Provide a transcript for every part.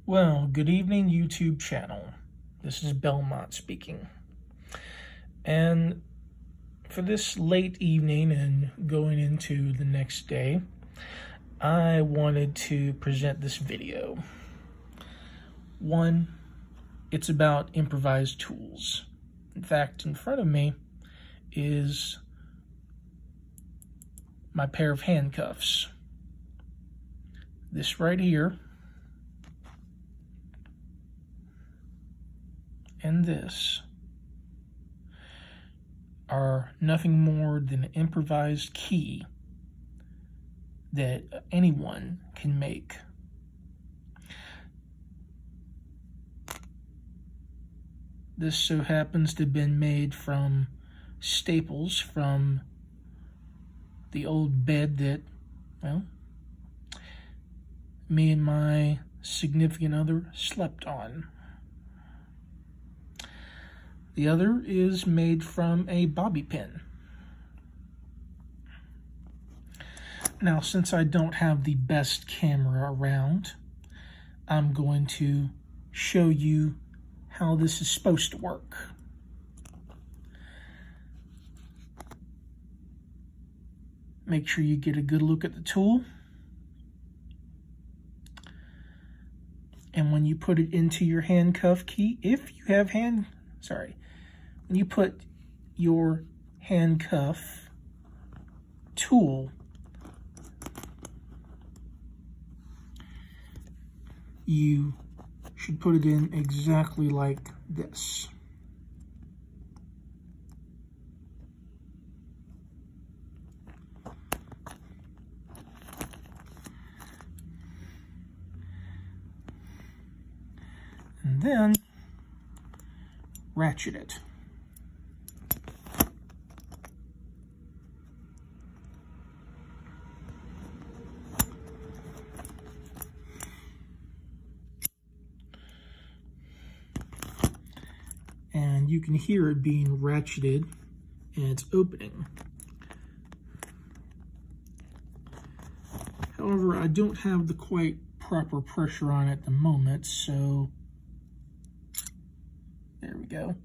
Well, good evening, YouTube channel. This is Belmont speaking. And for this late evening and going into the next day, I wanted to present this video. One, it's about improvised tools. In fact, in front of me is my pair of handcuffs. This right here and this are nothing more than an improvised key that anyone can make. This so happens to have been made from staples from the old bed that, well, me and my significant other slept on. The other is made from a bobby pin. Now, since I don't have the best camera around, I'm going to show you how this is supposed to work. Make sure you get a good look at the tool. And when you put it into your handcuff key, if you have when you put your handcuff tool, you should put it in exactly like this. And then ratchet it. And you can hear it being ratcheted and it's opening. However, I don't have the quite proper pressure on it at the moment, so there we go.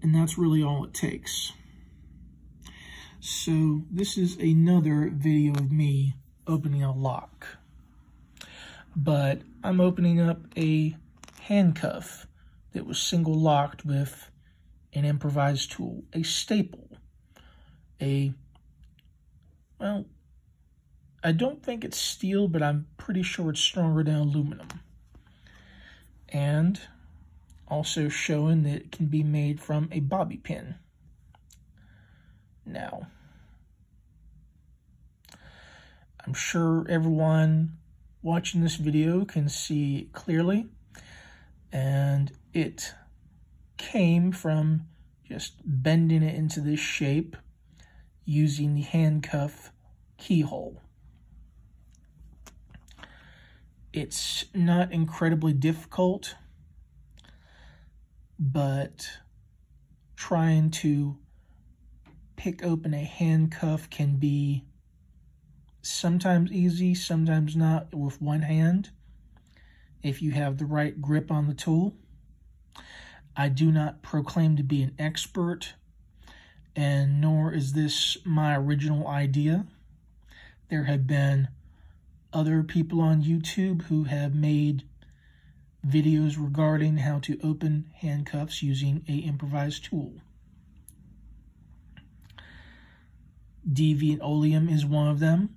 And that's really all it takes. So this is another video of me opening a lock. But I'm opening up a handcuff that was single locked with an improvised tool, a staple, well, I don't think it's steel, but I'm pretty sure it's stronger than aluminum. And also showing that it can be made from a bobby pin. Now, I'm sure everyone watching this video can see it clearly, and it came from just bending it into this shape using the handcuff keyhole. It's not incredibly difficult, but trying to pick open a handcuff can be sometimes easy, sometimes not with one hand, if you have the right grip on the tool. I do not proclaim to be an expert, and nor is this my original idea. There have been other people on YouTube who have made videos regarding how to open handcuffs using an improvised tool. Deviant Oleum is one of them.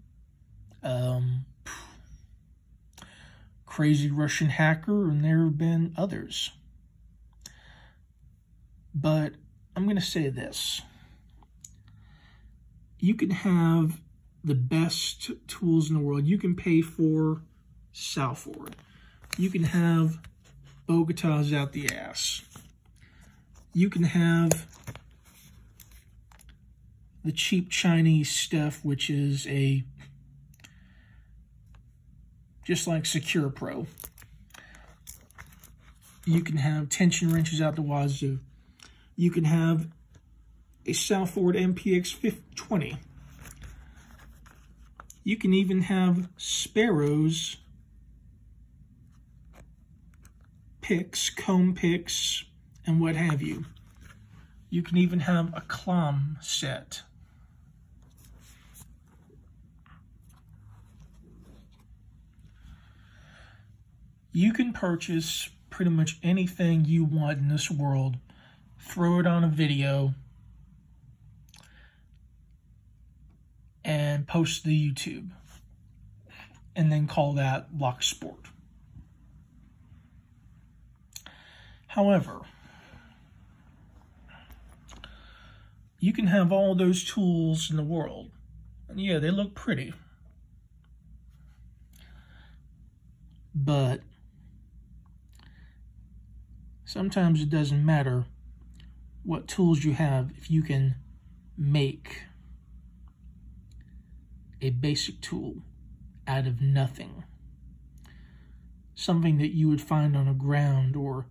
Crazy Russian Hacker, and there have been others. But I'm going to say this. You can have the best tools in the world. You can pay for southord. You can have Bogotas out the ass. You can have the cheap Chinese stuff, which is just like Secure Pro. You can have tension wrenches out the wazoo. You can have a southord MPX 20. You can even have sparrows picks, comb picks, and what have you. You can even have a clom set. You can purchase pretty much anything you want in this world, throw it on a video, and post to YouTube, and then call that lock sport. However, you can have all those tools in the world, and yeah, they look pretty, but sometimes it doesn't matter what tools you have if you can make a basic tool out of nothing. Something that you would find on the ground or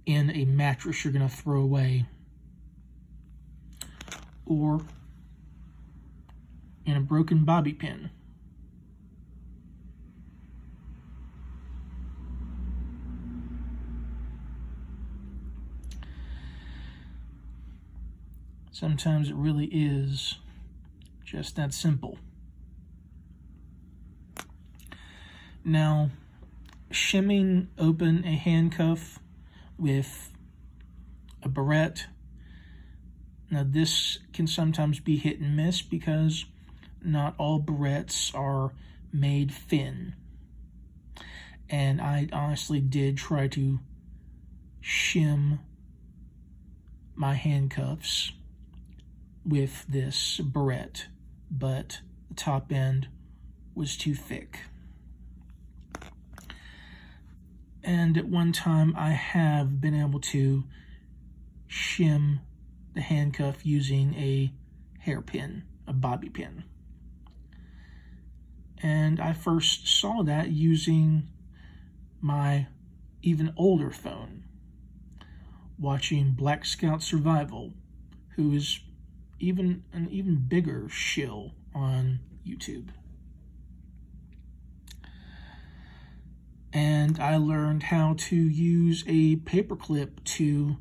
in a mattress you're going to throw away, or in a broken bobby pin. Sometimes it really is just that simple. Now, shimming open a handcuff with a barrette, now this can sometimes be hit and miss because not all barrettes are made thin. And I honestly did try to shim my handcuffs with this barrette, but the top end was too thick. And at one time I have been able to shim the handcuff using a hairpin, a bobby pin. And I first saw that using my even older phone, watching Black Scout Survival, who is an even bigger shill on YouTube. And I learned how to use a paperclip to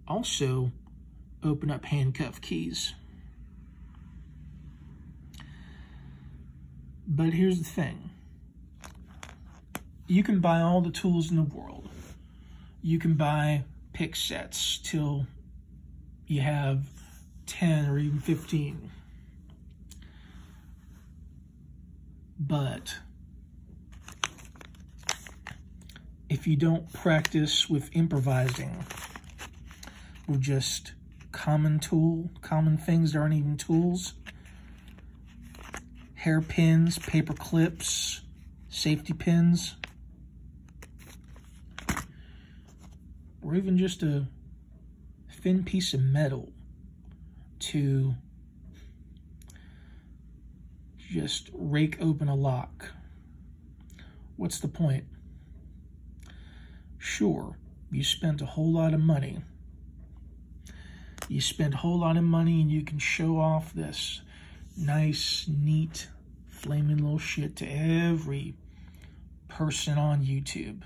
also open up handcuff keys. But here's the thing. You can buy all the tools in the world. You can buy pick sets till you have 10 or even 15. But if you don't practice with improvising, with just common things that aren't even tools, hairpins, paper clips, safety pins, or even just a thin piece of metal to just rake open a lock, what's the point? Sure, you spent a whole lot of money. You spent a whole lot of money and you can show off this nice, neat, flaming little shit to every person on YouTube.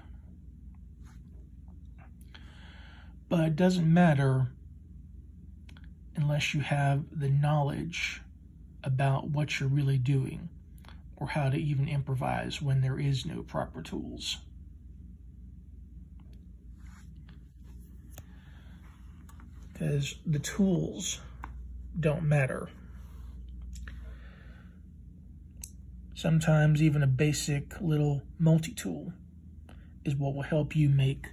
But it doesn't matter unless you have the knowledge about what you're really doing or how to even improvise when there is no proper tools. Because the tools don't matter. Sometimes even a basic little multi-tool is what will help you make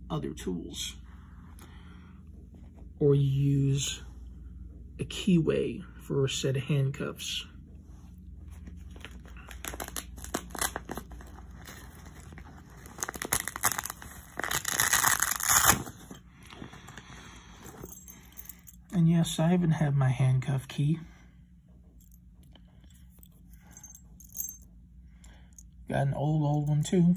other tools. Or you use a keyway for a set of handcuffs. And yes, I even have my handcuff key. Got an old one too.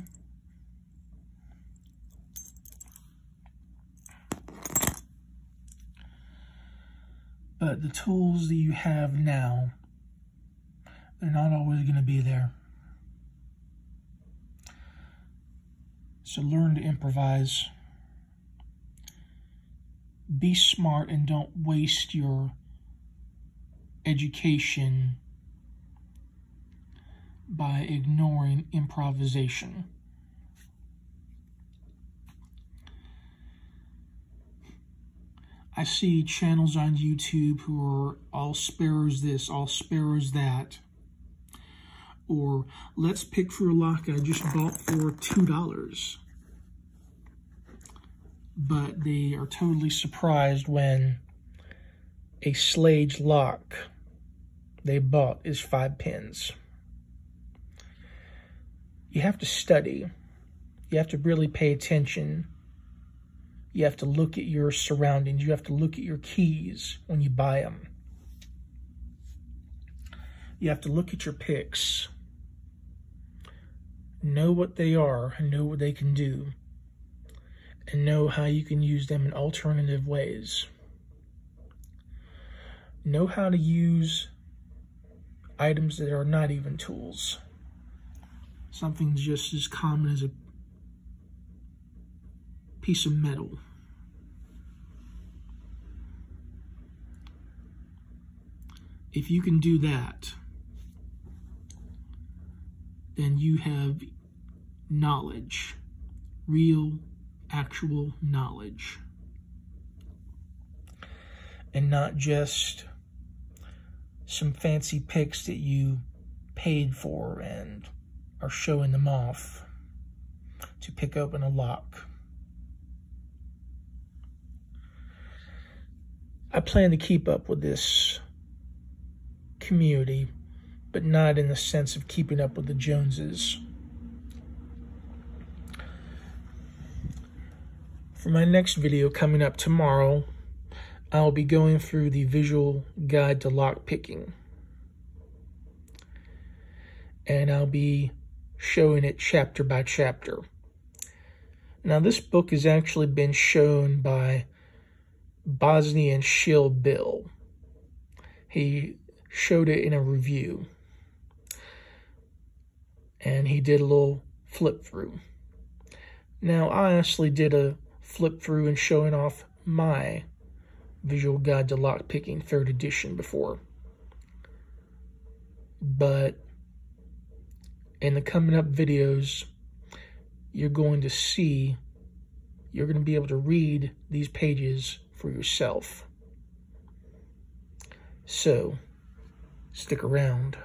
But the tools that you have now, They're not always going to be there. So learn to improvise. Be smart and don't waste your education by ignoring improvisation. I see channels on YouTube who are all sparrows this, all sparrows that. Or, let's pick for a lock I just bought for $2. But they are totally surprised when a Slade lock they bought is 5 pins. You have to study. You have to really pay attention. You have to look at your surroundings. You have to look at your keys when you buy them. You have to look at your picks. Know what they are and know what they can do. And know how you can use them in alternative ways. Know how to use items that are not even tools. Something just as common as a piece of metal. If you can do that, then you have knowledge, real, actual knowledge, and not just some fancy picks that you paid for and are showing them off to pick open a lock. I plan to keep up with this community, but not in the sense of keeping up with the Joneses. For my next video coming up tomorrow, I'll be going through the visual guide to lock picking. And I'll be showing it chapter by chapter. Now, this book has actually been shown by Bosnian Shill Bill. He showed it in a review. And he did a little flip through. Now, I actually did a flip through and showing off my visual guide to lock picking 3rd edition before. But in the coming up videos, you're going to be able to read these pages for yourself. So, stick around.